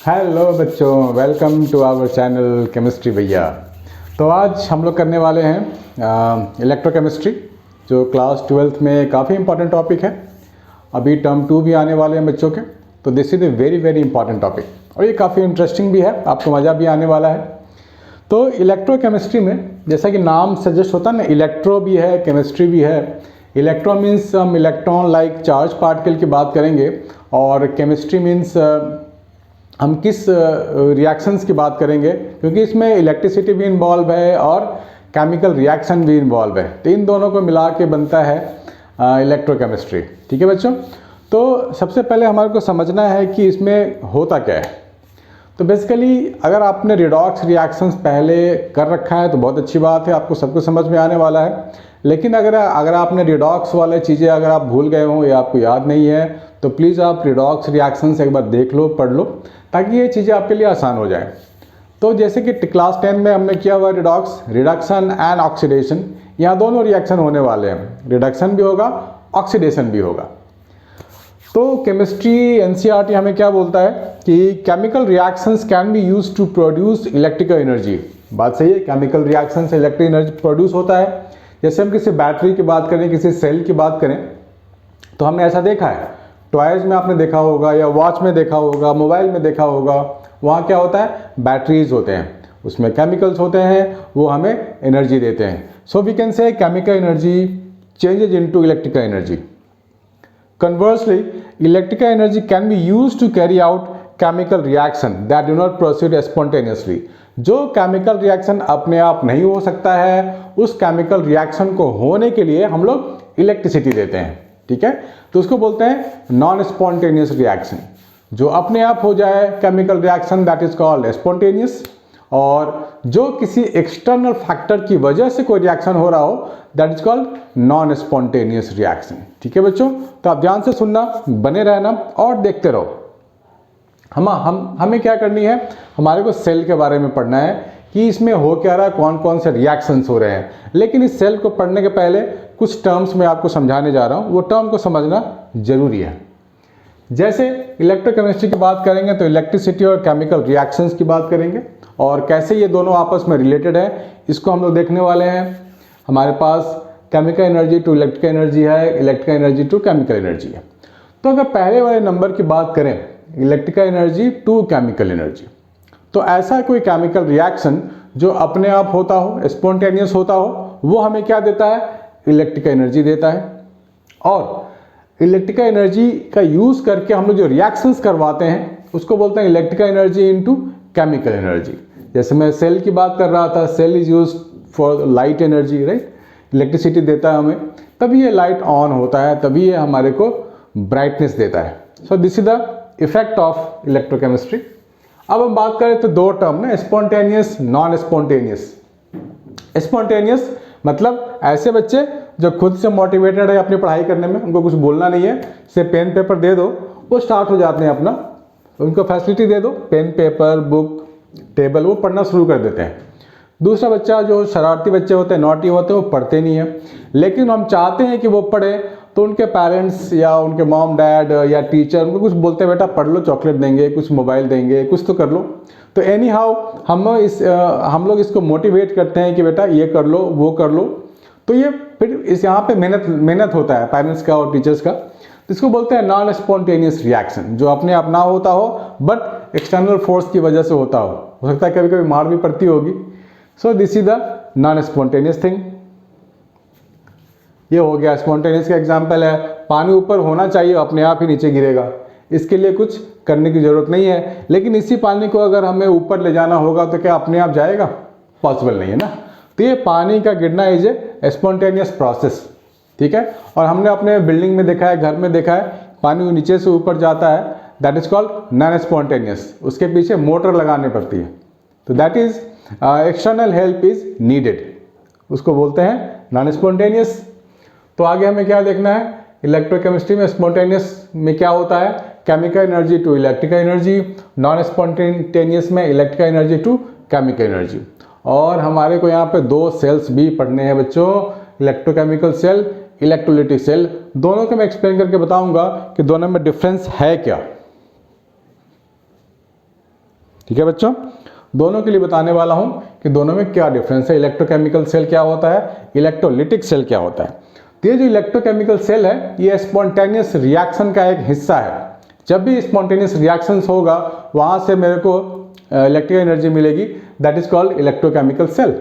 Hello बच्चों, welcome to our channel chemistry भैया। तो आज हम लोग करने वाले हैं इलेक्ट्रोकेमिस्ट्री, जो क्लास 12th में काफ़ी इंपॉर्टेंट टॉपिक है। अभी टर्म 2 भी आने वाले हैं बच्चों के, तो this is a very very important topic और ये काफ़ी इंटरेस्टिंग भी है, आपको मज़ा भी आने वाला है। तो इलेक्ट्रोकेमिस्ट्री में जैसा कि नाम सजेस्ट होता है ना, इलेक्ट्रो भी है, केमिस्ट्री भी है। इलेक्ट्रो मीन्स हम इलेक्ट्रॉन लाइक चार्ज पार्टिकल की बात करेंगे, और केमिस्ट्री मीन्स हम किस रिएक्शंस की बात करेंगे, क्योंकि इसमें इलेक्ट्रिसिटी भी इन्वॉल्व है और केमिकल रिएक्शन भी इन्वॉल्व है। तो इन दोनों को मिला के बनता है इलेक्ट्रोकेमिस्ट्री। ठीक है बच्चों, तो सबसे पहले हमारे को समझना है कि इसमें होता क्या है। तो बेसिकली अगर आपने रिडॉक्स रिएक्शंस पहले कर रखा है तो बहुत अच्छी बात है, आपको सब कुछ समझ में आने वाला है। लेकिन अगर आपने रिडॉक्स वाले चीज़ें अगर आप भूल गए हों या आपको याद नहीं है, तो प्लीज़ आप रिडॉक्स रिएक्शंस एक बार देख लो, पढ़ लो, ताकि ये चीज़ें आपके लिए आसान हो जाए। तो जैसे कि क्लास 10 में हमने किया हुआ रिडॉक्स, रिडक्शन एंड ऑक्सीडेशन, यहाँ दोनों रिएक्शन होने वाले हैं। रिडक्शन भी होगा, ऑक्सीडेशन भी होगा। तो केमिस्ट्री एनसीईआरटी हमें क्या बोलता है कि chemical reactions can be used to produce electrical energy. बात सही है, केमिकल रिएक्शन से इलेक्ट्रिक एनर्जी प्रोड्यूस होता है। जैसे हम किसी बैटरी की बात करें, किसी सेल की बात करें, तो हमने ऐसा देखा है, टॉयज़ में आपने देखा होगा या वॉच में देखा होगा, मोबाइल में देखा होगा। वहाँ क्या होता है, बैटरीज होते हैं, उसमें केमिकल्स होते हैं, वो हमें एनर्जी देते हैं। So we can say chemical energy changes into electrical energy. Conversely, electrical energy can be used to carry out chemical reaction that do not proceed spontaneously. जो केमिकल रिएक्शन अपने आप नहीं हो सकता है, उस केमिकल रिएक्शन को होने के लिए हम लोग इलेक्ट्रिसिटी देते हैं। ठीक है, तो उसको बोलते हैं नॉन स्पॉन्टेनियस रिएक्शन। जो अपने आप हो जाए chemical reaction, that is called spontaneous. और जो किसी एक्सटर्नल फैक्टर की वजह से कोई रिएक्शन हो रहा हो, that is called non spontaneous reaction. ठीक है बच्चों, तो आप ध्यान से सुनना, बने रहना और देखते रहो। हमें क्या करनी है, हमारे को सेल के बारे में पढ़ना है कि इसमें हो क्या रहा है, कौन कौन से रिएक्शंस हो रहे हैं। लेकिन इस सेल को पढ़ने के पहले कुछ टर्म्स मैं आपको समझाने जा रहा हूँ, वो टर्म को समझना जरूरी है। जैसे इलेक्ट्रोकेमिस्ट्री की बात करेंगे तो इलेक्ट्रिसिटी और केमिकल रिएक्शंस की बात करेंगे, और कैसे ये दोनों आपस में रिलेटेड है, इसको हम लोग देखने वाले हैं। हमारे पास chemical energy to electrical energy है, electrical energy to chemical energy है। तो अगर पहले वाले नंबर की बात करें, electrical energy to chemical energy, तो ऐसा कोई केमिकल रिएक्शन जो अपने आप होता हो, स्पॉन्टेनियस होता हो, वो हमें क्या देता है, इलेक्ट्रिकल एनर्जी देता है। और इलेक्ट्रिकल एनर्जी का यूज़ करके हम लोग जो रिएक्शंस करवाते हैं, उसको बोलते हैं electrical energy into chemical energy. जैसे मैं सेल की बात कर रहा था, cell is use for light energy, right. Electricity देता है हमें, तभी ये लाइट ऑन होता है, तभी ये हमारे को ब्राइटनेस देता है। So this is the effect of electrochemistry. अब हम बात करें तो दो टर्म ना, स्पॉन्टेनियस, नॉन स्पॉन्टेनियस। स्पॉन्टेनियस मतलब ऐसे बच्चे जो खुद से मोटिवेटेड है अपनी पढ़ाई करने में, उनको कुछ बोलना नहीं है, सिर्फ पेन पेपर दे दो, वो स्टार्ट हो जाते हैं अपना। उनको फैसिलिटी दे दो, पेन पेपर बुक टेबल, वो पढ़ना शुरू कर देते हैं। दूसरा बच्चा जो शरारती बच्चे होते हैं, नॉटी होते हैं, वो पढ़ते नहीं है। लेकिन हम चाहते हैं कि वो पढ़े, तो उनके पेरेंट्स या उनके मॉम डैड या टीचर उनको कुछ बोलते हैं, बेटा पढ़ लो, चॉकलेट देंगे, कुछ मोबाइल देंगे, कुछ तो कर लो। तो एनी हाउ हम लोग इसको मोटिवेट करते हैं कि बेटा ये कर लो, वो कर लो। तो ये फिर इस यहाँ पे मेहनत होता है पेरेंट्स का और टीचर्स का। तो इसको बोलते हैं नॉन स्पॉन्टेनियस रिएक्शन, जो अपने आप ना होता हो बट एक्सटर्नल फोर्स की वजह से होता हो सकता है कभी कभी मार भी पड़ती होगी। सो this is the non spontaneous thing. ये हो गया स्पॉन्टेनियस का एग्जाम्पल है। पानी ऊपर होना चाहिए, अपने आप ही नीचे गिरेगा, इसके लिए कुछ करने की जरूरत नहीं है। लेकिन इसी पानी को अगर हमें ऊपर ले जाना होगा तो क्या अपने आप जाएगा? पॉसिबल नहीं है ना। तो ये पानी का गिरना इज ए स्पॉन्टेनियस प्रोसेस। ठीक है, और हमने अपने बिल्डिंग में देखा है, घर में देखा है, पानी नीचे से ऊपर जाता है, that is called non spontaneous. उसके पीछे मोटर लगानी पड़ती है, तो that is external help is needed, उसको बोलते हैं नॉन स्पॉन्टेनियस। तो आगे हमें क्या देखना है, इलेक्ट्रोकेमिस्ट्री में स्पॉन्टेनियस में क्या होता है, chemical energy to electrical energy, non spontaneous में electrical energy to chemical energy. और हमारे को यहाँ पे दो सेल्स भी पढ़ने हैं बच्चों, इलेक्ट्रोकेमिकल सेल, इलेक्ट्रोलाइटिक सेल। दोनों को मैं एक्सप्लेन करके बताऊंगा कि दोनों में डिफरेंस है क्या। ठीक है बच्चों, दोनों के लिए बताने वाला हूँ कि दोनों में क्या डिफरेंस है। इलेक्ट्रोकेमिकल सेल क्या होता है, इलेक्ट्रोलिटिक सेल क्या होता है। तो ये जो इलेक्ट्रोकेमिकल सेल है ये स्पॉन्टेनियस रिएक्शन का एक हिस्सा है। जब भी स्पॉन्टेनियस रिएक्शंस होगा वहाँ से मेरे को इलेक्ट्रिकल एनर्जी मिलेगी, that is called electrochemical cell.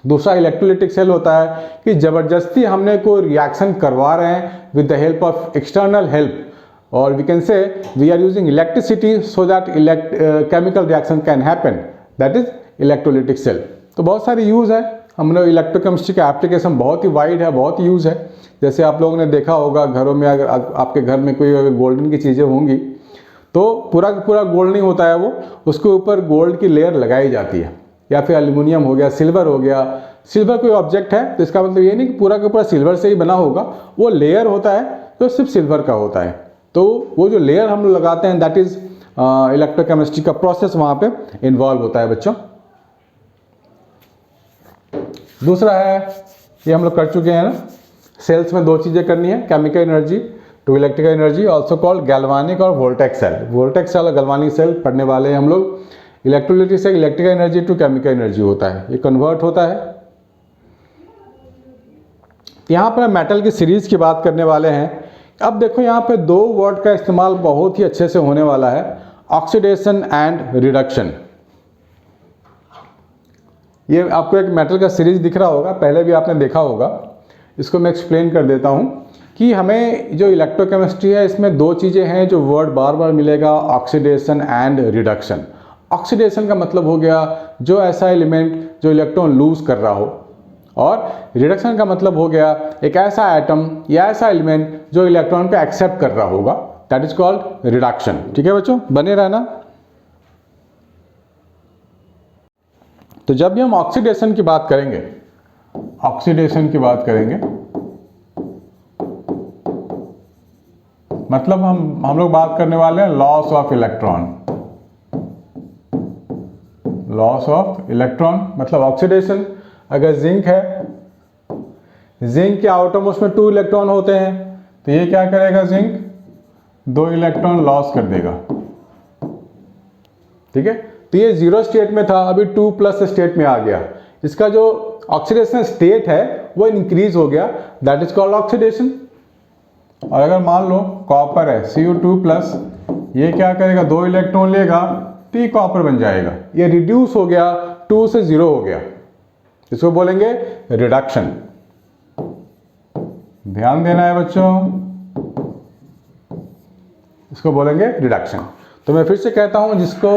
दूसरा इलेक्ट्रोलिटिक सेल होता है कि ज़बरदस्ती हमने कोई रिएक्शन करवा रहे हैं with the help of external help, और we can say we are using electricity so that chemical reaction can happen, that is electrolytic cell. तो बहुत सारी यूज़ है, हमने इलेक्ट्रोकेमिस्ट्री का एप्लीकेशन बहुत ही वाइड है, बहुत यूज़ है। जैसे आप लोगों ने देखा होगा घरों में, अगर आपके घर में कोई अगर गोल्डन की चीज़ें होंगी तो पूरा का पूरा गोल्ड नहीं होता है वो, उसके ऊपर गोल्ड की लेयर लगाई जाती है, या फिर एल्यूमिनियम हो गया, सिल्वर हो गया। सिल्वर कोई ऑब्जेक्ट है तो इसका मतलब ये नहीं कि पूरा का पूरा सिल्वर से ही बना होगा, वो लेयर होता है जो सिर्फ सिल्वर का होता है। तो वो जो लेयर हम लोग लगाते हैं दैट इज इलेक्ट्रोकेमिस्ट्री का प्रोसेस वहाँ पे इन्वॉल्व होता है बच्चों। दूसरा है, ये हम लोग कर चुके हैं ना, सेल्स में दो चीज़ें करनी है, chemical energy to electrical energy, also called galvanic और वोल्टेक सेल। वोल्टेक सेल और गैल्वानिक सेल पढ़ने वाले हैं हम लोग। इलेक्ट्रोलिटिक से electrical energy to chemical energy होता है, ये कन्वर्ट होता है। यहाँ पर मेटल की सीरीज की बात करने वाले हैं। अब देखो यहाँ पे दो वर्ड का इस्तेमाल बहुत ही अच्छे से होने वाला है, ऑक्सीडेशन एंड रिडक्शन। ये आपको एक मेटल का सीरीज दिख रहा होगा, पहले भी आपने देखा होगा। इसको मैं एक्सप्लेन कर देता हूँ कि हमें जो इलेक्ट्रोकेमिस्ट्री है इसमें दो चीज़ें हैं जो वर्ड बार बार मिलेगा, ऑक्सीडेशन एंड रिडक्शन। ऑक्सीडेशन का मतलब हो गया जो ऐसा एलिमेंट जो इलेक्ट्रॉन लूज कर रहा हो, और रिडक्शन का मतलब हो गया एक ऐसा एटम या ऐसा एलिमेंट जो इलेक्ट्रॉन को एक्सेप्ट कर रहा होगा, दैट इज कॉल्ड रिडक्शन। ठीक है बच्चों, बने रहना। तो जब भी हम ऑक्सीडेशन की बात करेंगे, ऑक्सीडेशन की बात करेंगे मतलब हम लोग बात करने वाले हैं loss of electron. Loss of electron मतलब ऑक्सीडेशन। अगर जिंक है, जिंक के आउटरमोस्ट में 2 इलेक्ट्रॉन होते हैं, तो ये क्या करेगा, जिंक 2 इलेक्ट्रॉन लॉस कर देगा। ठीक है, तो ये 0 स्टेट में था, अभी 2+ स्टेट में आ गया। इसका जो ऑक्सीडेशन स्टेट है वो इंक्रीज हो गया, दैट इज कॉल्ड ऑक्सीडेशन। और अगर मान लो कॉपर है Cu2+, ये क्या करेगा, 2 इलेक्ट्रॉन लेगा तो ये कॉपर बन जाएगा, ये रिड्यूस हो गया, 2 से 0 हो गया, इसको बोलेंगे रिडक्शन। ध्यान देना है बच्चों, इसको बोलेंगे रिडक्शन। तो मैं फिर से कहता हूं, जिसको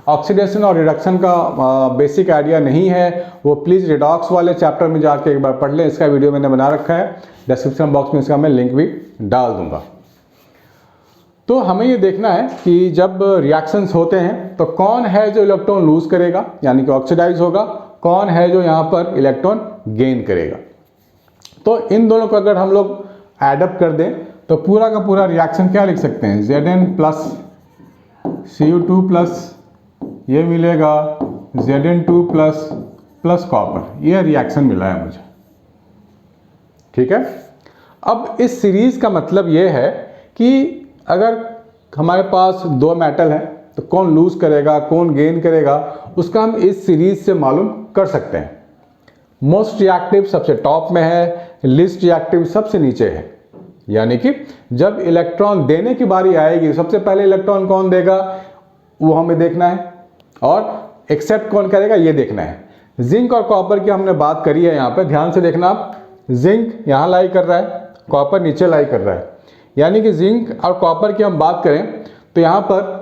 ऑक्सीडेशन और रिडक्शन का बेसिक आइडिया नहीं है वो प्लीज़ रिडॉक्स वाले चैप्टर में जाके एक बार पढ़ लें। इसका वीडियो मैंने बना रखा है, डिस्क्रिप्शन बॉक्स में इसका मैं लिंक भी डाल दूंगा। तो हमें ये देखना है कि जब रिएक्शंस होते हैं तो कौन है जो इलेक्ट्रॉन लूज करेगा यानी कि ऑक्सीडाइज होगा, कौन है जो यहाँ पर इलेक्ट्रॉन गेन करेगा। तो इन दोनों को अगर हम लोग एडअप कर दें तो पूरा का पूरा रिएक्शन क्या लिख सकते हैं, Zn+ Cu2+, ये मिलेगा Zn2+ कॉपर, ये रिएक्शन मिला है मुझे। ठीक है, अब इस सीरीज का मतलब ये है कि अगर हमारे पास 2 मेटल है तो कौन लूज करेगा कौन गेन करेगा उसका हम इस सीरीज से मालूम कर सकते हैं। मोस्ट रिएक्टिव सबसे टॉप में है, लिस्ट रिएक्टिव सबसे नीचे है। यानी कि जब इलेक्ट्रॉन देने की बारी आएगी सबसे पहले इलेक्ट्रॉन कौन देगा वो हमें देखना है, और एक्सेप्ट कौन करेगा ये देखना है। जिंक और कॉपर की हमने बात करी है, यहाँ पे ध्यान से देखना आप, जिंक यहाँ लाई कर रहा है, कॉपर नीचे लाई कर रहा है। यानी कि जिंक और कॉपर की हम बात करें तो यहाँ पर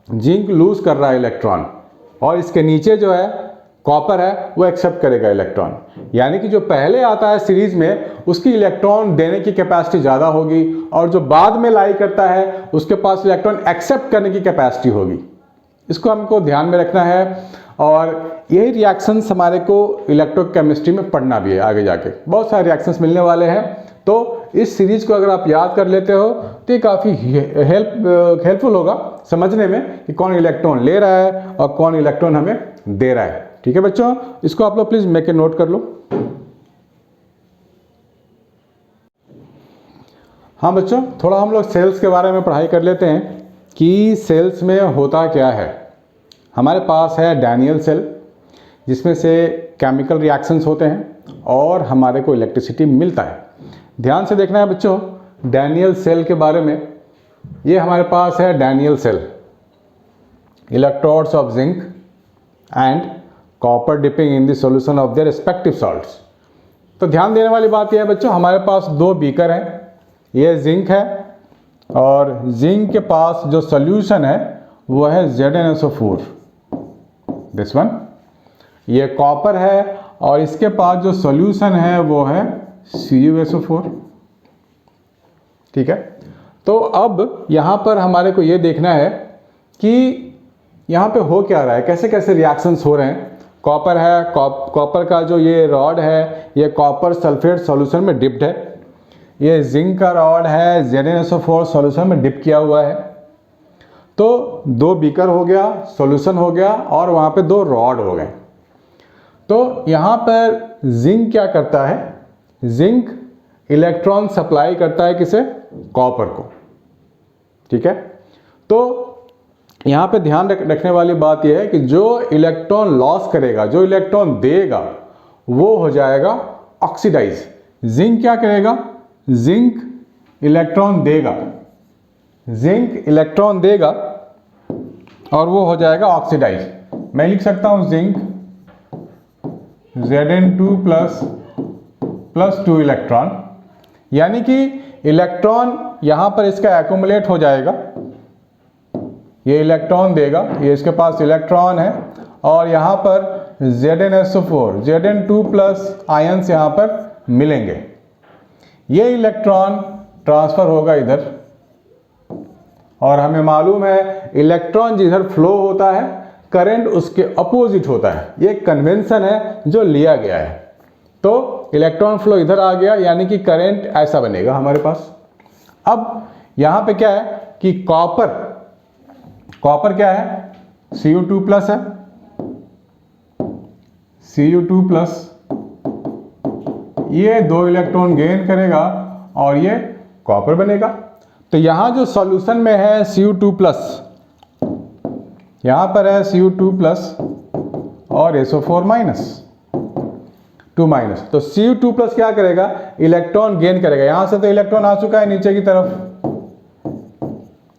जिंक लूज कर रहा है इलेक्ट्रॉन, और इसके नीचे जो है कॉपर है वो एक्सेप्ट करेगा इलेक्ट्रॉन। यानी कि जो पहले आता है सीरीज में उसकी इलेक्ट्रॉन देने की कैपेसिटी ज़्यादा होगी, और जो बाद में लाई करता है उसके पास इलेक्ट्रॉन एक्सेप्ट करने की कैपेसिटी होगी। इसको हमको ध्यान में रखना है, और यही रिएक्शंस हमारे को इलेक्ट्रोकेमिस्ट्री में पढ़ना भी है आगे जाके, बहुत सारे रिएक्शंस मिलने वाले हैं। तो इस सीरीज को अगर आप याद कर लेते हो तो ये काफ़ी हेल्पफुल होगा समझने में कि कौन इलेक्ट्रॉन ले रहा है और कौन इलेक्ट्रॉन हमें दे रहा है। ठीक है बच्चों, इसको आप लोग प्लीज़ मेक ए नोट कर लो। हाँ बच्चों, थोड़ा हम लोग सेल्स के बारे में पढ़ाई कर लेते हैं कि सेल्स में होता क्या है। हमारे पास है डैनियल सेल, जिसमें से केमिकल रिएक्शंस होते हैं और हमारे को इलेक्ट्रिसिटी मिलता है। ध्यान से देखना है बच्चों डैनियल सेल के बारे में। ये हमारे पास है Daniell cell, electrodes of zinc and copper dipping in the solution of their respective salts. तो ध्यान देने वाली बात यह है बच्चों, हमारे पास दो बीकर हैं, ये जिंक है और जिंक के पास जो सॉल्यूशन है वो है ZnSO4, दिस वन। ये कॉपर है और इसके पास जो सॉल्यूशन है वो है CuSO4, ठीक है। तो अब यहाँ पर हमारे को ये देखना है कि यहाँ पे हो क्या रहा है, कैसे कैसे रिएक्शंस हो रहे हैं। कॉपर है, कॉपर का जो ये रॉड है ये कॉपर सल्फेट सॉल्यूशन में डिप्ड है। ये जिंक का रॉड है ZnSO4 सॉल्यूशन में डिप किया हुआ है। तो दो बीकर हो गया, सॉल्यूशन हो गया और वहाँ पे दो रॉड हो गए। तो यहाँ पर जिंक क्या करता है, जिंक इलेक्ट्रॉन सप्लाई करता है किसे, कॉपर को, ठीक है। तो यहाँ पे ध्यान रखने वाली बात यह है कि जो इलेक्ट्रॉन लॉस करेगा, जो इलेक्ट्रॉन देगा वो हो जाएगा ऑक्सीडाइज। जिंक क्या करेगा, जिंक इलेक्ट्रॉन देगा, जिंक इलेक्ट्रॉन देगा और वो हो जाएगा ऑक्सीडाइज। मैं लिख सकता हूं जिंक Zn2 प्लस 2 इलेक्ट्रॉन, यानी कि इलेक्ट्रॉन यहां पर इसका एक्यूमुलेट हो जाएगा, ये इलेक्ट्रॉन देगा, ये इसके पास इलेक्ट्रॉन है और यहाँ पर ZnSO4 Zn2 प्लस आयंस यहाँ पर मिलेंगे। ये इलेक्ट्रॉन ट्रांसफर होगा इधर और हमें मालूम है इलेक्ट्रॉन जिधर फ्लो होता है करंट उसके अपोजिट होता है। ये कन्वेंशन है जो लिया गया है। तो इलेक्ट्रॉन फ्लो इधर आ गया यानी कि करंट ऐसा बनेगा हमारे पास। अब यहाँ पे क्या है कि कॉपर क्या है, Cu2 प्लस है, Cu2 प्लस, ये दो इलेक्ट्रॉन गेन करेगा और ये कॉपर बनेगा। तो यहाँ जो सॉल्यूशन में है Cu2 प्लस, यहाँ पर है Cu2 प्लस और SO4 माइनस 2 माइनस। तो Cu2 प्लस क्या करेगा, इलेक्ट्रॉन गेन करेगा। यहाँ से तो इलेक्ट्रॉन आ चुका है नीचे की तरफ,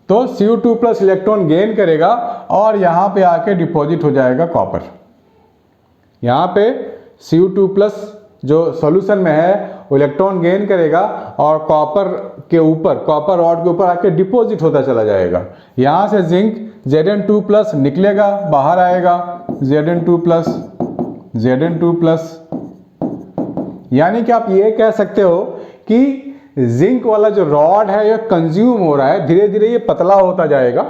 तो Cu2 प्लस इलेक्ट्रॉन गेन करेगा और यहाँ पे आके डिपॉजिट हो जाएगा कॉपर। यहाँ पे Cu2 प्लस जो सॉल्यूशन में है वो इलेक्ट्रॉन गेन करेगा और कॉपर के ऊपर, कॉपर रॉड के ऊपर आके डिपॉजिट होता चला जाएगा। यहाँ से जिंक Zn2 प्लस निकलेगा, बाहर आएगा Zn2 प्लस, यानी कि आप ये कह सकते हो कि जिंक वाला जो रॉड है ये कंज्यूम हो रहा है, धीरे धीरे ये पतला होता जाएगा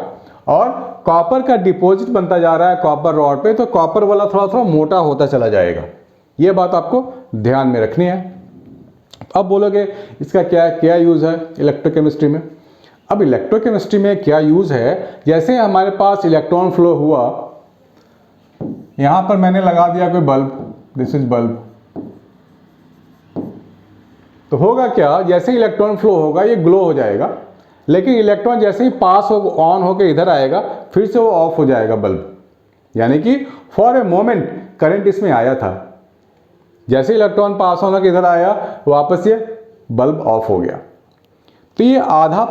और कॉपर का डिपॉजिट बनता जा रहा है कॉपर रॉड पे, तो कॉपर वाला थोड़ा थोड़ा मोटा होता चला जाएगा। ये बात आपको ध्यान में रखनी है। अब बोलोगे इसका क्या यूज़ है इलेक्ट्रोकेमिस्ट्री में। अब इलेक्ट्रोकेमिस्ट्री में क्या यूज़ है, जैसे हमारे पास इलेक्ट्रॉन फ्लो हुआ, यहाँ पर मैंने लगा दिया कोई बल्ब, दिस इज बल्ब, तो होगा क्या, जैसे इलेक्ट्रॉन फ्लो होगा ये ग्लो हो जाएगा, लेकिन इलेक्ट्रॉन जैसे ही पास हो ऑन होकर इधर आएगा फिर से वो ऑफ हो जाएगा बल्ब। यानी कि फॉर ए मोमेंट करंट इसमें आया था, जैसे इलेक्ट्रॉन पास होने के इधर आया वापस ये बल्ब ऑफ हो गया। तो ये आधा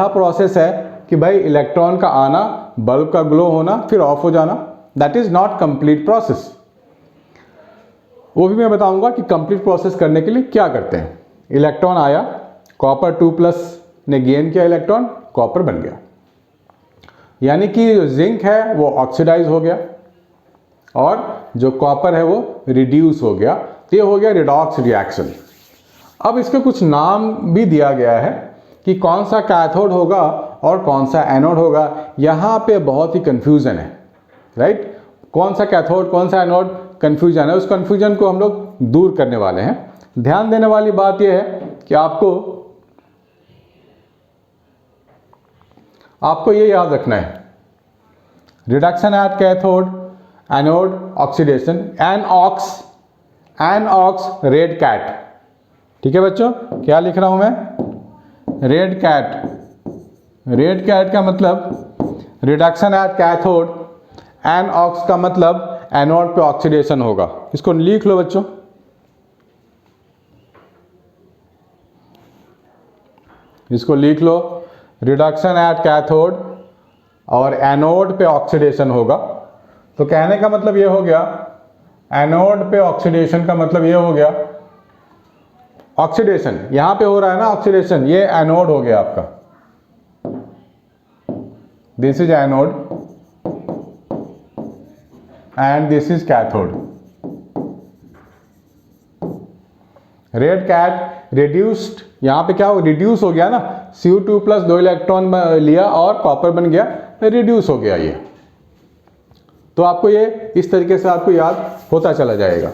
प्रोसेस है कि भाई इलेक्ट्रॉन का आना, बल्ब का ग्लो होना, फिर ऑफ हो जाना। That is not complete process. वो भी मैं बताऊंगा कि कंप्लीट प्रोसेस करने के लिए क्या करते हैं। इलेक्ट्रॉन आया, कॉपर 2 प्लस ने गेन किया इलेक्ट्रॉन, कॉपर बन गया, यानी कि जो जिंक है वो ऑक्सीडाइज हो गया और जो कॉपर है वो रिड्यूस हो गया। तो ये हो गया रिडॉक्स रिएक्शन। अब इसके कुछ नाम भी दिया गया है कि कौन सा कैथोड होगा और कौन सा एनोड होगा। यहाँ पे बहुत ही कंफ्यूजन है, राइट। कौन सा कैथोड कौन सा एनोड कंफ्यूजन है, उस कंफ्यूजन को हम लोग दूर करने वाले हैं। ध्यान देने वाली बात यह है कि आपको ये याद रखना है, reduction at cathode, anode oxidation, an ox red cat. ठीक है बच्चों, क्या लिख रहा हूं मैं, रेड कैट। रेड कैट का मतलब रिडक्शन एट कैथोड, NOx का मतलब एनोड पे ऑक्सीडेशन होगा। इसको लिख लो बच्चों, इसको लिख लो, रिडक्शन एट कैथोड और एनोड पे ऑक्सीडेशन होगा। तो कहने का मतलब ये हो गया, एनोड पे ऑक्सीडेशन का मतलब ये हो गया, ऑक्सीडेशन यहां पे हो रहा है ना, ऑक्सीडेशन, ये एनोड हो गया आपका, this is anode and this is cathode. Red cat reduced, यहां पे क्या हो, रिड्यूस हो गया ना, Cu2 प्लस 2 इलेक्ट्रॉन लिया और कॉपर बन गया, रिड्यूस हो गया ये। तो आपको ये इस तरीके से आपको याद होता चला जाएगा।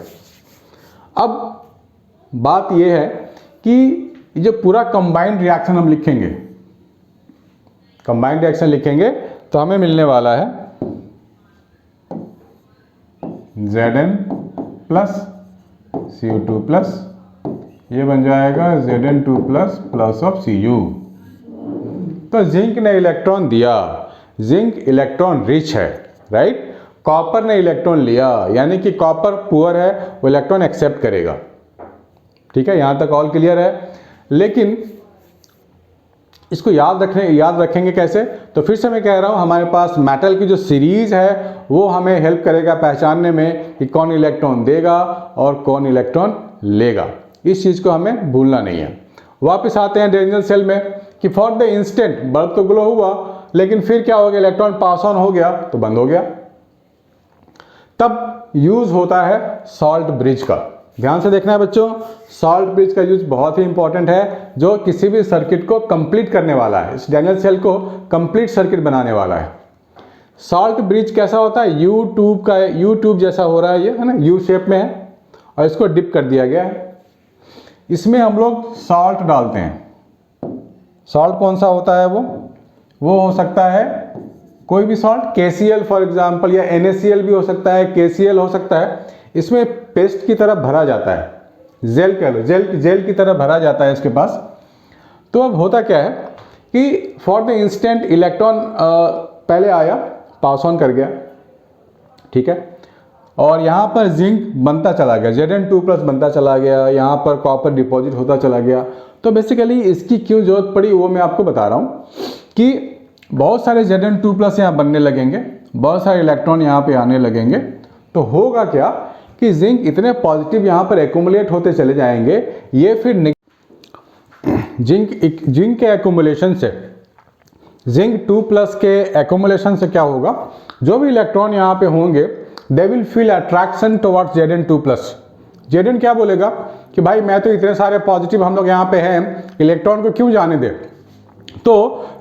अब बात ये है कि जो पूरा कंबाइंड रिएक्शन हम लिखेंगे, कंबाइंड रिएक्शन लिखेंगे तो हमें मिलने वाला है Zn प्लस Cu2 प्लस, ये बन जाएगा Zn2 plus plus of Cu। तो जिंक ने इलेक्ट्रॉन दिया, जिंक इलेक्ट्रॉन रिच है, राइट। कॉपर ने इलेक्ट्रॉन लिया, यानी कि कॉपर पुअर है, वो इलेक्ट्रॉन एक्सेप्ट करेगा। ठीक है, यहां तक ऑल क्लियर है। लेकिन इसको याद रखेंगे कैसे, तो फिर से मैं कह रहा हूं, हमारे पास मेटल की जो सीरीज है वो हमें हेल्प करेगा पहचानने में कि कौन इलेक्ट्रॉन देगा और कौन इलेक्ट्रॉन लेगा। इस चीज को हमें भूलना नहीं है। वापस आते हैं डेंजर सेल में कि फॉर द इंस्टेंट बल्ब तो ग्लो हुआ, लेकिन फिर क्या हो गया, इलेक्ट्रॉन पास ऑन हो गया तो बंद हो गया। तब यूज होता है सॉल्ट ब्रिज का। ध्यान से देखना है बच्चों, सॉल्ट ब्रिज का यूज बहुत ही इंपॉर्टेंट है, जो किसी भी सर्किट को कंप्लीट करने वाला है, इस डेनियल सेल को कंप्लीट सर्किट बनाने वाला है। सॉल्ट ब्रिज कैसा होता है, यू ट्यूब जैसा हो रहा है, ये है ना, यू शेप में है और इसको डिप कर दिया गया है। इसमें हम लोग सॉल्ट डालते हैं। सॉल्ट कौन सा होता है, वो हो सकता है कोई भी सॉल्ट, KCl फॉर एग्जांपल, या NaCl भी हो सकता है, KCl हो सकता है। इसमें पेस्ट की तरह भरा जाता है, जेल कह लो, जेल की तरह भरा जाता है इसके पास। तो अब होता क्या है कि फॉर द इंस्टेंट इलेक्ट्रॉन पहले आया, पास ऑन कर गया, ठीक है, और यहाँ पर जिंक बनता चला गया, Zn2 प्लस बनता चला गया, यहाँ पर कॉपर डिपॉजिट होता चला गया। तो बेसिकली इसकी क्यों जरूरत पड़ी वो मैं आपको बता रहा हूँ कि बहुत सारे Zn2 प्लस यहाँ बनने लगेंगे, बहुत सारे इलेक्ट्रॉन यहाँ पे आने लगेंगे। तो होगा क्या कि जिंक इतने पॉजिटिव यहाँ पर एक्यूमुलेट होते चले जाएंगे, ये फिर जिंक के एक्यूमुलेशन से, जिंक 2 प्लस के एक्यूमुलेशन से क्या होगा, जो भी इलेक्ट्रॉन यहाँ पे होंगे they will feel attraction towards Zn2 plus. Zn क्या बोलेगा कि भाई मैं तो इतने सारे पॉजिटिव हम लोग यहाँ पे हैं, इलेक्ट्रॉन को क्यों जाने दे। तो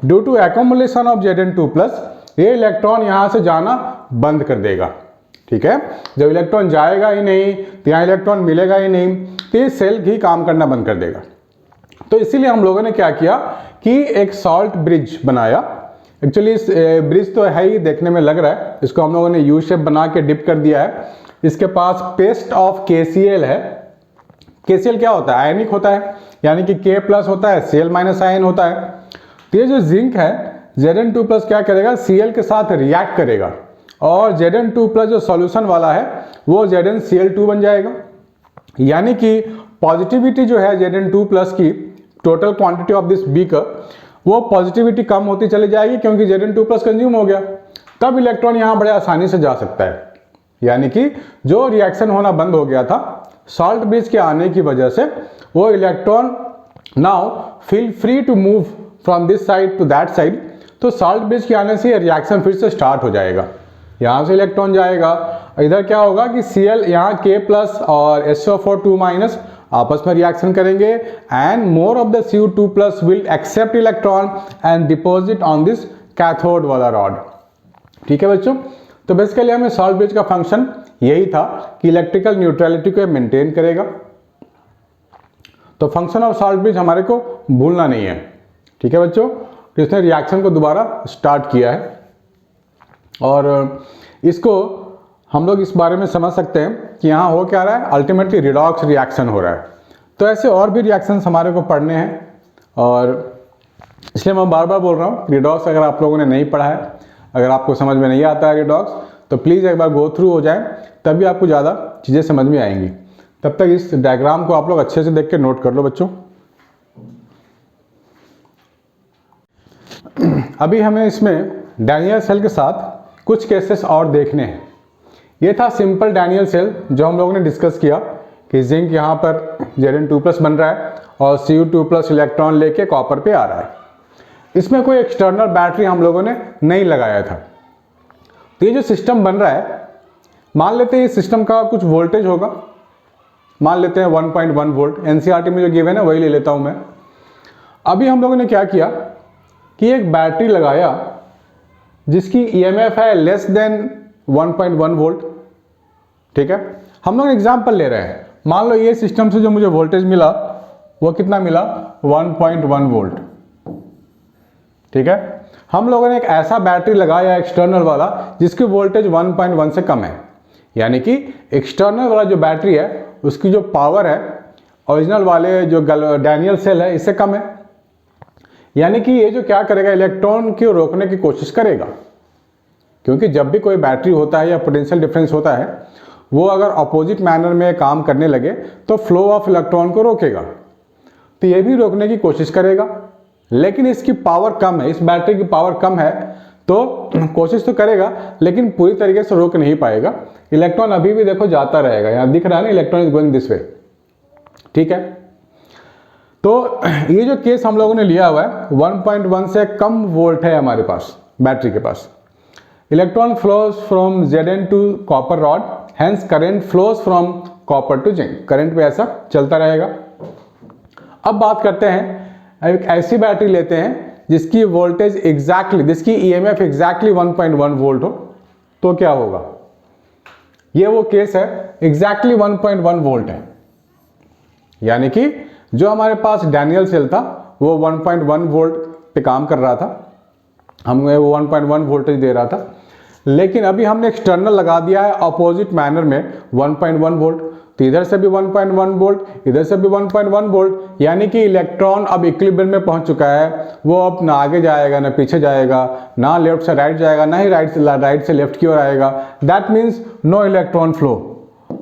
due to accumulation of Zn2 plus ये इलेक्ट्रॉन यहाँ से जाना बंद कर देगा। ठीक है, जब इलेक्ट्रॉन जाएगा ही नहीं तो यहाँ इलेक्ट्रॉन मिलेगा ही नहीं, तो ये सेल ही काम करना बंद कर देगा। तो इसीलिए हम लोगों ने क्या किया कि एक सॉल्ट ब्रिज बनाया। एक्चुअली इस ब्रिज तो है ही, देखने में लग रहा है, इसको हम लोगों ने यू शेप बना के डिप कर दिया है। इसके पास पेस्ट ऑफ KCl है। KCl क्या होता है, आयनिक होता है, यानी कि K प्लस होता है, Cl माइनस आयन होता है। तो ये जो जिंक है Zn2 प्लस क्या करेगा, Cl के साथ रिएक्ट करेगा और Zn2 प्लस जो सॉल्यूशन वाला है वो ZnCl2 बन जाएगा। यानी कि पॉजिटिविटी जो है Zn2 प्लस की, total quantity of this beaker, वो पॉजिटिविटी कम होती चली जाएगी क्योंकि Zn2 प्लस कंज्यूम हो गया। तब इलेक्ट्रॉन यहाँ बड़े आसानी से जा सकता है। यानी कि जो रिएक्शन होना बंद हो गया था सॉल्ट ब्रिज के आने की वजह से, वो electron now feel free to move from this side to that side. तो सॉल्ट ब्रिज के आने से रिएक्शन फिर से स्टार्ट हो जाएगा। यहाँ से इलेक्ट्रॉन जाएगा, इधर क्या होगा कि Cl यहाँ K प्लस और SO4 2- आपस में रिएक्शन करेंगे and more of the Cu2 plus will accept electron and deposit on this cathode वाला रॉड। ठीक है बच्चों, तो बेसिकली हमें सॉल्ट ब्रिज का फंक्शन यही था कि इलेक्ट्रिकल न्यूट्रलिटी को मेंटेन करेगा। तो फंक्शन ऑफ सॉल्ट ब्रिज हमारे को भूलना नहीं है। ठीक है बच्चों, तो इसने रिएक्शन को दोबारा स्टार्ट किया है और इसको हम लोग इस बारे में समझ सकते हैं कि यहाँ हो क्या रहा है, अल्टीमेटली रिडॉक्स रिएक्शन हो रहा है। तो ऐसे और भी रिएक्शंस हमारे को पढ़ने हैं और इसलिए मैं बार बार बोल रहा हूँ, रिडॉक्स अगर आप लोगों ने नहीं पढ़ा है, अगर आपको समझ में नहीं आता है रेडॉक्स तो प्लीज़ एक बार गो थ्रू हो जाए, तभी आपको ज़्यादा चीज़ें समझ में आएंगी। तब तक इस डायग्राम को आप लोग अच्छे से देख के नोट कर लो बच्चों। अभी हमें इसमें डैनियल सेल के साथ कुछ केसेस और देखने हैं। ये था सिंपल डैनियल सेल जो हम लोगों ने डिस्कस किया कि जिंक यहाँ पर Zn2+ बन रहा है और Cu2+ इलेक्ट्रॉन लेके कॉपर पे आ रहा है। इसमें कोई एक्सटर्नल बैटरी हम लोगों ने नहीं लगाया था। तो ये जो सिस्टम बन रहा है, मान लेते हैं इस सिस्टम का कुछ वोल्टेज होगा, मान लेते हैं 1.1 वोल्ट। एनसीईआरटी में जो गिवन है वही ले लेता हूँ मैं। अभी हम लोगों ने क्या किया कि एक बैटरी लगाया जिसकी ईएमएफ है लेस देन 1.1 वोल्ट। ठीक है, हम लोग एग्जाम्पल ले रहे हैं। मान लो ये सिस्टम से जो मुझे वोल्टेज मिला वो कितना मिला, 1.1 वोल्ट। ठीक है, हम लोगों ने एक ऐसा बैटरी लगाया एक्सटर्नल वाला जिसकी वोल्टेज 1.1 से कम है, यानी कि एक्सटर्नल वाला जो बैटरी है उसकी जो पावर है ओरिजिनल वाले जो डैनियल सेल है इससे कम है। यानी कि ये जो क्या करेगा, इलेक्ट्रॉन को रोकने की कोशिश करेगा, क्योंकि जब भी कोई बैटरी होता है या पोटेंशियल डिफरेंस होता है वो अगर अपोजिट मैनर में काम करने लगे तो फ्लो ऑफ इलेक्ट्रॉन को रोकेगा। तो ये भी रोकने की कोशिश करेगा, लेकिन इसकी पावर कम है, इस बैटरी की पावर कम है, तो कोशिश तो करेगा लेकिन पूरी तरीके से रोक नहीं पाएगा। इलेक्ट्रॉन अभी भी देखो जाता रहेगा, यहाँ दिख रहा है ना, electron is going this way. ठीक है, तो ये जो केस हम लोगों ने लिया हुआ है 1.1 से कम वोल्ट है हमारे पास बैटरी के पास। Electron flows from Zn to copper rod, hence current flows from copper to zinc. Current पे ऐसा चलता रहेगा। अब बात करते हैं, एक ऐसी बैटरी लेते हैं जिसकी वोल्टेज एग्जैक्टली, जिसकी ईएमएफ एग्जैक्टली 1.1 वोल्ट हो, तो क्या होगा। ये वो केस है, एग्जैक्टली 1.1 वोल्ट है, यानी कि जो हमारे पास डैनियल सेल था वो 1.1 वोल्ट पे काम कर रहा था, हमें वो 1.1 वोल्टेज दे रहा था। लेकिन अभी हमने एक्सटर्नल लगा दिया है अपोजिट मैनर में 1.1 वोल्ट, तो इधर से भी 1.1 वोल्ट, इधर से भी 1.1 वोल्ट, यानी कि इलेक्ट्रॉन अब इक्विलिब्रियम में पहुंच चुका है। वो अब ना आगे जाएगा ना पीछे जाएगा, ना लेफ्ट से राइट जाएगा ना ही राइट से लेफ्ट की ओर आएगा। That means no electron flow,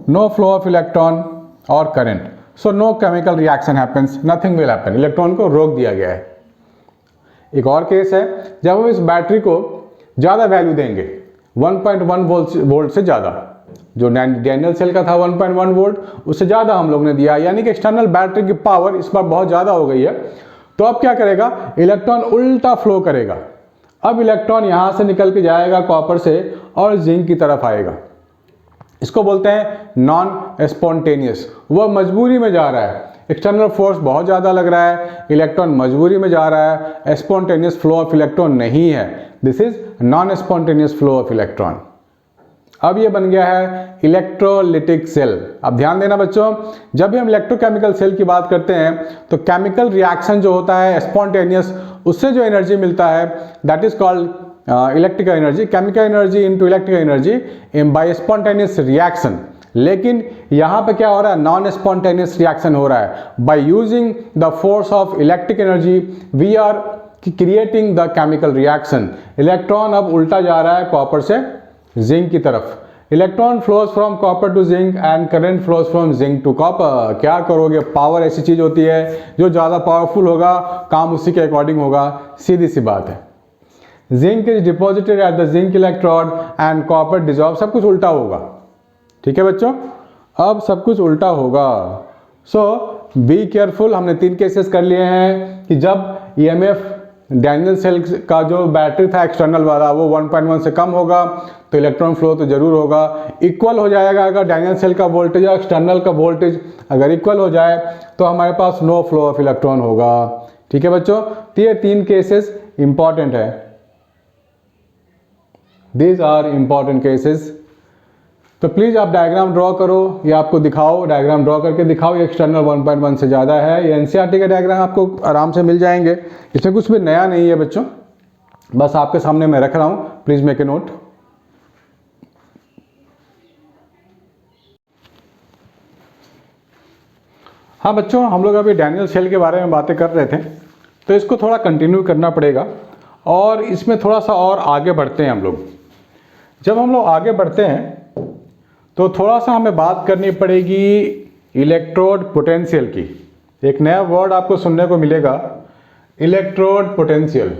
no flow of electron और current, so no chemical reaction happens, nothing will happen. Electron को रोक दिया गया है। एक और केस है जब हम इस बैटरी को ज़्यादा वैल्यू देंगे 1.1 वोल्ट से ज़्यादा, जो डैनियल सेल का था 1.1 वोल्ट उससे ज़्यादा हम लोग ने दिया, यानी कि एक्सटर्नल बैटरी की पावर इस बार बहुत ज़्यादा हो गई है। तो अब क्या करेगा, इलेक्ट्रॉन उल्टा फ्लो करेगा। अब इलेक्ट्रॉन यहाँ से निकल के जाएगा कॉपर से और जिंक की तरफ आएगा। इसको बोलते हैं नॉन स्पॉन्टेनियस, वह मजबूरी में जा रहा है। एक्सटर्नल फोर्स बहुत ज़्यादा लग रहा है, इलेक्ट्रॉन मजबूरी में जा रहा है, स्पॉन्टेनियस फ्लो ऑफ इलेक्ट्रॉन नहीं है। This is non spontaneous flow of electron. अब ये बन गया है इलेक्ट्रोलिटिक सेल। अब ध्यान देना बच्चों, जब भी हम इलेक्ट्रोकेमिकल सेल की बात करते हैं तो केमिकल रिएक्शन जो होता है स्पॉन्टेनियस, उससे जो एनर्जी मिलता है that is called electrical energy, chemical energy into electrical energy by spontaneous reaction. लेकिन यहाँ पे क्या हो रहा है, नॉन स्पॉन्टेनियस रिएक्शन हो रहा है। By using the force of electric energy we are creating the chemical reaction. Electron अब उल्टा जा रहा है कॉपर से जिंक की तरफ। Electron flows from copper to zinc and current flows from zinc to copper. क्या करोगे, पावर ऐसी चीज होती है जो ज़्यादा पावरफुल होगा काम उसी के अकॉर्डिंग होगा, सीधी सी बात है। Zinc is deposited at the zinc electrode and copper dissolve, सब कुछ उल्टा होगा। ठीक है बच्चों, अब सब कुछ उल्टा होगा। सो बी केयरफुल। हमने 3 केसेस कर लिए हैं कि जब ईएमएफ डैनियल सेल का जो बैटरी था एक्सटर्नल वाला वो 1.1 से कम होगा तो इलेक्ट्रॉन फ्लो तो जरूर होगा। इक्वल हो जाएगा अगर डैनियल सेल का वोल्टेज और एक्सटर्नल का वोल्टेज अगर इक्वल हो जाए तो हमारे पास नो फ्लो ऑफ इलेक्ट्रॉन होगा। ठीक है बच्चों, तो ये 3 केसेस इंपॉर्टेंट है। These are important cases. तो प्लीज़ आप डायग्राम ड्रॉ करो या आपको दिखाओ, डायग्राम ड्रॉ करके दिखाओ ये एक्सटर्नल 1.1 से ज़्यादा है। ये एनसीईआरटी के डायग्राम आपको आराम से मिल जाएंगे, इसमें कुछ भी नया नहीं है बच्चों, बस आपके सामने मैं रख रहा हूँ, प्लीज़ मेक ए नोट। हाँ बच्चों, हम लोग अभी डैनियल सेल के बारे में बातें कर रहे थे तो इसको थोड़ा कंटिन्यू करना पड़ेगा और इसमें थोड़ा सा और आगे बढ़ते हैं हम लोग। जब हम लोग आगे बढ़ते हैं तो थोड़ा सा हमें बात करनी पड़ेगी इलेक्ट्रोड पोटेंशियल की। एक नया वर्ड आपको सुनने को मिलेगा, इलेक्ट्रोड पोटेंशियल।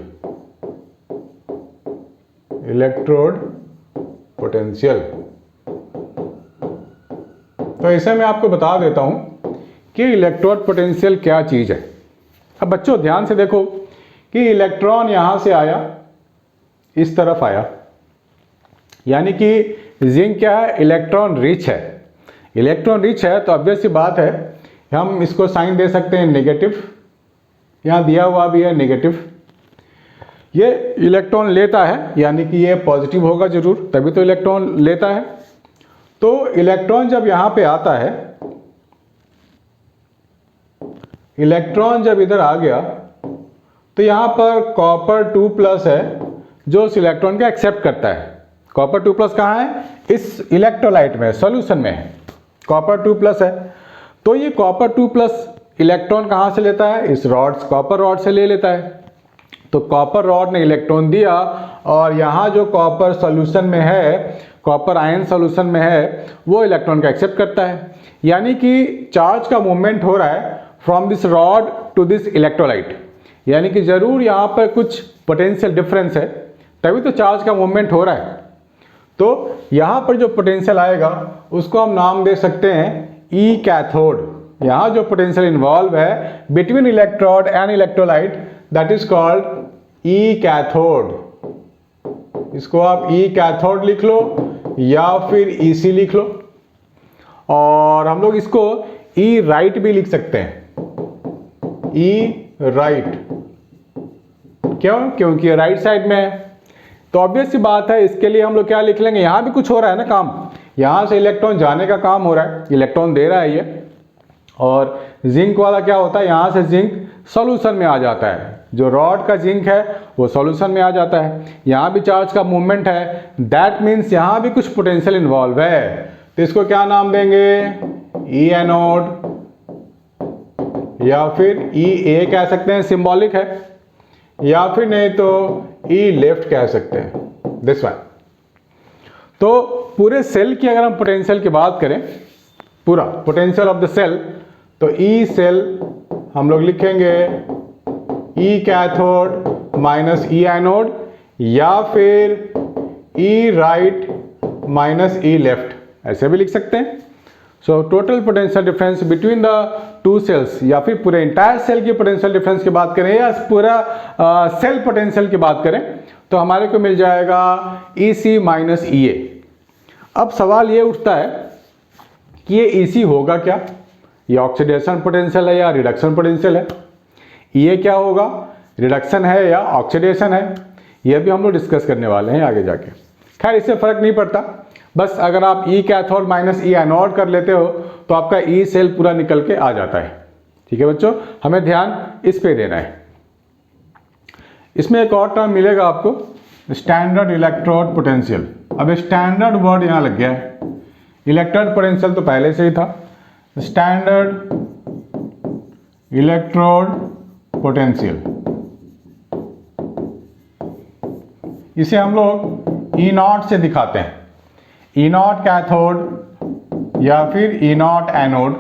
इलेक्ट्रोड पोटेंशियल, तो इसे मैं आपको बता देता हूं कि इलेक्ट्रोड पोटेंशियल क्या चीज़ है। अब बच्चों ध्यान से देखो कि इलेक्ट्रॉन यहां से आया, इस तरफ आया, यानी कि जिंक क्या है, इलेक्ट्रॉन रिच है। इलेक्ट्रॉन रिच है तो ऑब्वियस सी बात है, हम इसको साइन दे सकते हैं नेगेटिव, यहां दिया हुआ भी है नेगेटिव। ये इलेक्ट्रॉन लेता है, यानी कि ये पॉजिटिव होगा जरूर, तभी तो इलेक्ट्रॉन लेता है। तो इलेक्ट्रॉन जब यहां पे आता है, इलेक्ट्रॉन जब इधर आ गया तो यहां पर कॉपर 2+ है जो उस इलेक्ट्रॉन का एक्सेप्ट करता है। कॉपर 2+ कहां है, इस इलेक्ट्रोलाइट में, सॉल्यूशन में है, कॉपर 2+ है। तो ये कॉपर 2+ इलेक्ट्रॉन कहां से लेता है, इस रॉड, कॉपर रॉड से ले लेता है। तो कॉपर रॉड ने इलेक्ट्रॉन दिया और यहाँ जो कॉपर सॉल्यूशन में है, कॉपर आयन सॉल्यूशन में है, वो इलेक्ट्रॉन का एक्सेप्ट करता है। यानी कि चार्ज का मूवमेंट हो रहा है from this rod to this electrolyte, यानी कि जरूर यहाँ पर कुछ पोटेंशियल डिफरेंस है, तभी तो चार्ज का मूवमेंट हो रहा है। तो यहाँ पर जो पोटेंशियल आएगा उसको हम नाम दे सकते हैं ई कैथोड। यहाँ जो पोटेंशियल इन्वॉल्व है between electrode and electrolyte, that is called E cathode. इसको आप ई कैथोड लिख लो या फिर ईसी लिख लो, और हम लोग इसको ई राइट भी लिख सकते हैं, ई राइट। क्यों, क्योंकि राइट साइड में है। तो ऑब्वियस सी बात है, इसके लिए हम लोग क्या लिख लेंगे, यहां भी कुछ हो रहा है ना काम, यहां से इलेक्ट्रॉन जाने का काम हो रहा है, इलेक्ट्रॉन दे रहा है ये। और जिंक वाला क्या होता है, यहां से जिंक सॉल्यूशन में आ जाता है, जो रॉड का जिंक है वो सॉल्यूशन में आ जाता है। यहां भी चार्ज का मूवमेंट है, दैट मीन्स यहां भी कुछ पोटेंशियल इन्वॉल्व है। तो इसको क्या नाम देंगे, ई एनोड या फिर ई ए कह सकते हैं, सिंबॉलिक है, या फिर नहीं तो ई लेफ्ट कह सकते हैं, दिस वन। तो पूरे सेल की अगर हम पोटेंशियल की बात करें, पूरा पोटेंशियल ऑफ द सेल, तो ई सेल हम लोग लिखेंगे E cathode minus E anode, या फिर E right minus E left, ऐसे भी लिख सकते हैं। So total potential difference between the two cells, या फिर पूरे इंटायर सेल की पोटेंशियल डिफरेंस की बात करें या पूरा सेल पोटेंशियल की बात करें, तो हमारे को मिल जाएगा ई सी माइनस ई ए। अब सवाल ये उठता है कि ये ई सी होगा क्या, ये ऑक्सीडेशन पोटेंशियल है या रिडक्शन पोटेंशियल है, ये क्या होगा, रिडक्शन है या ऑक्सीडेशन है, ये भी हम लोग डिस्कस करने वाले हैं आगे जाके। खैर इससे फर्क नहीं पड़ता, बस अगर आप ई कैथोड माइनस ई एनोड कर लेते हो तो आपका ई सेल पूरा निकल के आ जाता है। ठीक है बच्चों, हमें ध्यान इस पे देना है। इसमें एक और टर्म मिलेगा आपको, स्टैंडर्ड इलेक्ट्रोड पोटेंशियल। अब स्टैंडर्ड वर्ड यहाँ लग गया है, इलेक्ट्रोड पोटेंशियल तो पहले से ही था, स्टैंडर्ड इलेक्ट्रोड पोटेंशियल। इसे हम लोग ई नॉट से दिखाते हैं, ई नॉट कैथोड या फिर ई नॉट एनोड।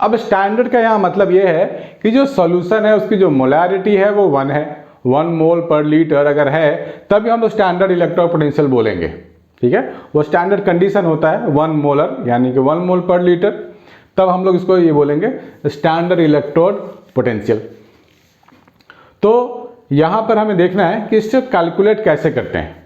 अब स्टैंडर्ड का यहाँ मतलब ये है कि जो सॉल्यूशन है उसकी जो मोलैरिटी है वो 1 है, 1 मोल पर लीटर अगर है तभी हम लोग स्टैंडर्ड इलेक्ट्रोड पोटेंशियल बोलेंगे। ठीक है, वो स्टैंडर्ड कंडीशन होता है 1 मोलर, यानी कि 1 मोल पर लीटर, तब हम लोग इसको ये बोलेंगे स्टैंडर्ड इलेक्ट्रोड पोटेंशियल। तो यहाँ पर हमें देखना है कि इससे कैलकुलेट कैसे करते हैं।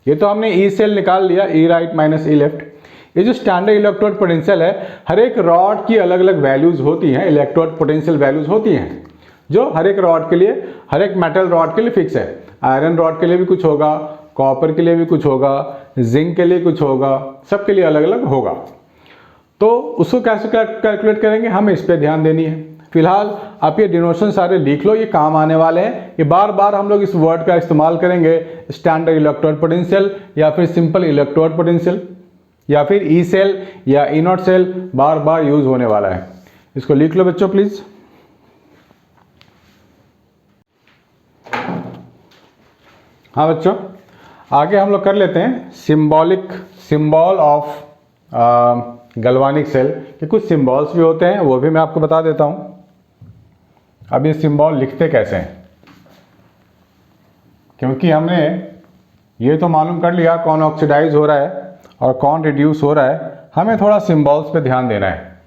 ये तो हमने ई सेल निकाल लिया, ई राइट माइनस ई लेफ्ट। ये जो स्टैंडर्ड इलेक्ट्रोड पोटेंशियल है, हर एक रॉड की अलग अलग वैल्यूज होती हैं, इलेक्ट्रोड पोटेंशियल वैल्यूज होती हैं, जो हर एक रॉड के लिए, हर एक मेटल रॉड के लिए फिक्स है। आयरन रॉड के लिए भी कुछ होगा, कॉपर के लिए भी कुछ होगा, जिंक के लिए कुछ होगा, सबके लिए अलग अलग होगा। तो उसको कैसे कैलकुलेट करेंगे, हमें इस पर ध्यान देनी है। फिलहाल आप ये डिनोशन सारे लिख लो, ये काम आने वाले हैं। ये बार बार हम लोग इस वर्ड का इस्तेमाल करेंगे, स्टैंडर्ड इलेक्ट्रोड पोटेंशियल या फिर सिंपल इलेक्ट्रोड पोटेंशियल या फिर ई सेल या ई नॉट सेल, बार बार यूज होने वाला है। इसको लिख लो बच्चों प्लीज। हाँ बच्चों, आगे हम लोग कर लेते हैं सिंबल ऑफ गैल्वेनिक सेल के कुछ सिंबल्स भी होते हैं, वो भी मैं आपको बता देता हूँ। अब ये सिंबल लिखते कैसे हैं, क्योंकि हमने ये तो मालूम कर लिया कौन ऑक्सीडाइज हो रहा है और कौन रिड्यूस हो रहा है, हमें थोड़ा सिंबल्स पे ध्यान देना है।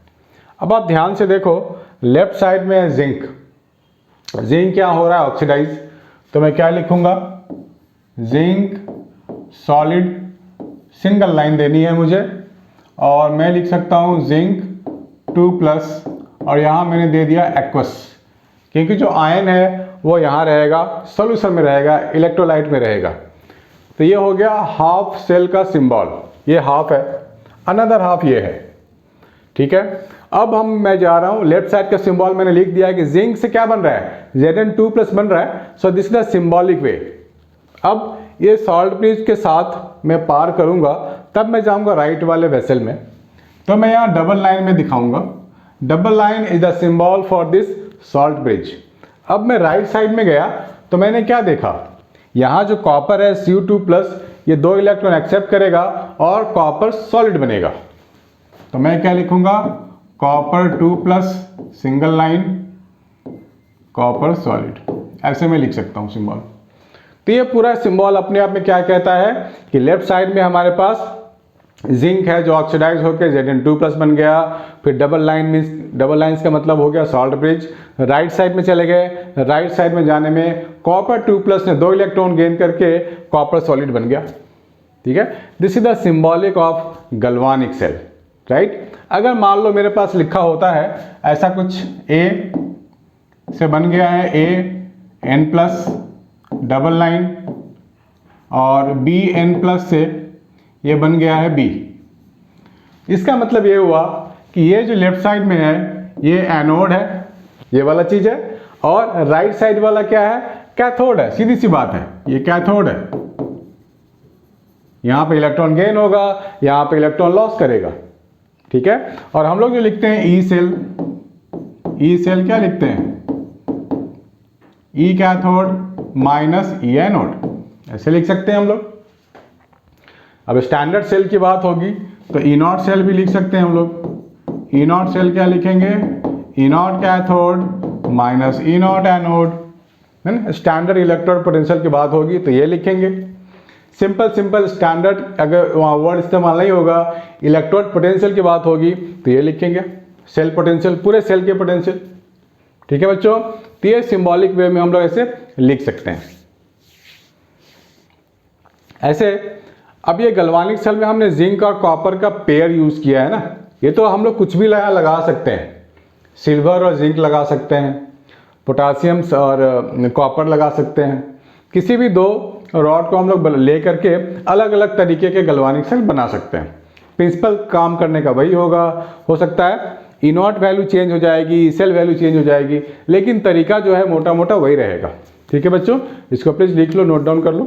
अब आप ध्यान से देखो, लेफ्ट साइड में है जिंक क्या हो रहा है ऑक्सीडाइज, तो मैं क्या लिखूंगा, जिंक सॉलिड, सिंगल लाइन देनी है मुझे, और मैं लिख सकता हूँ जिंक 2+, और यहाँ मैंने दे दिया एक्वस, क्योंकि जो आयन है वो यहाँ रहेगा, सॉल्यूशन में रहेगा, इलेक्ट्रोलाइट में रहेगा। तो ये हो गया हाफ सेल का सिंबल, ये हाफ है, अनदर हाफ ये है, ठीक है। अब मैं जा रहा हूँ लेफ्ट साइड का सिंबल मैंने लिख दिया है कि जिंक से क्या बन रहा है, Zn2+ बन रहा है, so this is the symbolic way. अब ये सॉल्ट ब्रिज के साथ मैं पार करूंगा, तब मैं जाऊंगा राइट वाले वेसल में, तो मैं यहाँ डबल लाइन में दिखाऊंगा, double line is the symbol for this salt bridge. अब मैं राइट साइड में गया तो मैंने क्या देखा, यहाँ जो कॉपर है Cu2+, ये 2 इलेक्ट्रॉन एक्सेप्ट करेगा और कॉपर सॉलिड बनेगा, तो मैं क्या लिखूंगा, copper 2+, single line, copper solid, ऐसे मैं लिख सकता हूँ सिंबल। तो ये पूरा सिंबल अपने आप में क्या कहता है कि लेफ्ट साइड में हमारे पास जिंक है जो ऑक्सीडाइज होकर Zn2+ बन गया, फिर डबल लाइन्स का मतलब हो गया सॉल्ट ब्रिज। राइट साइड में चले गए, राइट साइड में जाने में कॉपर 2+ ने 2 इलेक्ट्रॉन गेन करके कॉपर सॉलिड बन गया, ठीक है। This is the symbolic of galvanic cell, right. अगर मान लो मेरे पास लिखा होता है ऐसा कुछ, A से बन गया है An+, डबल लाइन, और Bn+ से ये बन गया है B। इसका मतलब ये हुआ कि ये जो लेफ्ट साइड में है ये एनोड है, ये वाला चीज है, और राइट साइड वाला क्या है, कैथोड है, सीधी सी बात है, ये कैथोड है। यहां पे इलेक्ट्रॉन गेन होगा, यहां पे इलेक्ट्रॉन लॉस करेगा, ठीक है। और हम लोग जो लिखते हैं ई सेल क्या लिखते हैं, ई कैथोड माइनस ई एनोड, ऐसे लिख सकते हैं हम लोग। अब स्टैंडर्ड सेल की बात होगी तो E0 सेल भी लिख सकते हैं हम लोग। E0 सेल क्या लिखेंगे, E0 cathode minus E0 anode, है ना। स्टैंडर्ड इलेक्ट्रोड पोटेंशियल की बात होगी तो ये लिखेंगे। सिंपल स्टैंडर्ड अगर वहाँ वर्ड इस्तेमाल नहीं होगा, इलेक्ट्रोड पोटेंशियल की बात होगी तो ये लिखेंगे, सेल पोटेंशियल, पूरे सेल के पोटेंशियल, ठीक है बच्चों। तो ये सिंबॉलिक वे में हम लोग ऐसे लिख सकते हैं। ऐसे अब ये गैल्वेनिक सेल में हमने जिंक और कॉपर का पेयर यूज किया है ना, ये तो हम लोग कुछ भी लगा सकते हैं, सिल्वर और जिंक लगा सकते हैं, पोटासियम और कॉपर लगा सकते हैं, किसी भी 2 रॉड को हम लोग ले करके अलग अलग तरीके के गैल्वेनिक सेल बना सकते हैं। प्रिंसिपल काम करने का वही होगा, हो सकता है E0 वैल्यू चेंज हो जाएगी, सेल वैल्यू चेंज हो जाएगी, लेकिन तरीका जो है मोटा मोटा वही रहेगा, ठीक है बच्चों। इसको प्लीज लिख लो, नोट डाउन कर लो।